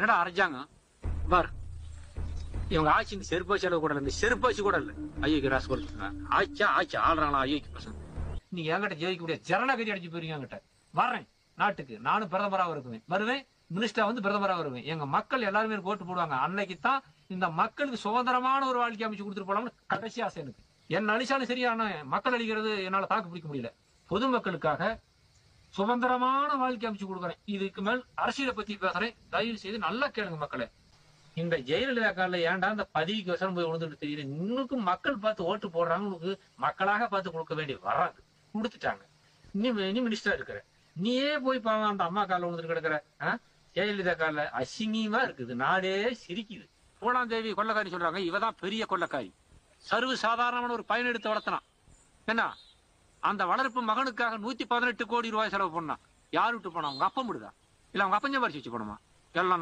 என்னடா அரசாங்கம் பார் இவங்க ஆட்சி இந்த செருப்பு செலவு கூட இந்த செருப்பு வச்சு கூட இல்ல ஐயோக்கு ராசு கொடுத்துருங்க ஆட்சி ஆள்றாங்களா ஐயோக்கு பசங்க நீங்க என்கிட்ட ஜெயிக்க முடியாது ஜனநாயகதி அடிச்சு போயிருங்க என்கிட்ட வர்றேன் நாட்டுக்கு நானும் பிரதமராக வருவேன் மினிஸ்டரா வந்து பிரதமராக வருவேன் எங்க மக்கள் எல்லாருமே எனக்கு ஓட்டு போடுவாங்க அன்னைக்கு தான் இந்த மக்களுக்கு சுதந்திரமான ஒரு வாழ்க்கை அமைச்சு கொடுத்துட்டு போலாம்னு கடைசி ஆசை எனக்கு என்ன அழிச்சாலும் சரியான மக்கள் அழிக்கிறது என்னால தாக்கு பிடிக்க முடியல பொதுமக்களுக்காக சுதந்திரமான வாழ்க்கை அமைச்சு கொடுக்குறேன் இதுக்கு மேல் அரசியலை பத்தி பேசுறேன் தயவு செய்து நல்லா கேளுங்க மக்களே இந்த ஜெயலலிதா காலில் ஏன்டா இந்த பதிவுக்கு வசனம் போய் விழுந்துட்டு தெரியல இன்னும் மக்கள் பார்த்து ஓட்டு போடுறாங்க உங்களுக்கு மக்களாக பார்த்து கொடுக்க வேண்டிய வராது கொடுத்துட்டாங்க நீ மினிஸ்டரா இருக்கிற நீயே போய் பாவம் அந்த அம்மா காலில் விழுந்துட்டு கிடக்குற ஜெயலலிதா காலில் அசிங்கமா இருக்குது நாடே சிரிக்குது மூணாம் தேவி கொள்ளக்காரி சொல்றாங்க இவதான் பெரிய கொள்ளக்காரி சர்வ சாதாரணமான ஒரு பயன் எடுத்து வளர்த்தனா என்ன அந்த வளர்ப்பு மகனுக்காக 118 கோடி ரூபாய் செலவு பண்ணா யார் விட்டு போனா அவங்க அப்பம் விடுதா இல்ல அவங்க அப்பஞ்சம் பறிச்சு வச்சு போனோமா எல்லாம்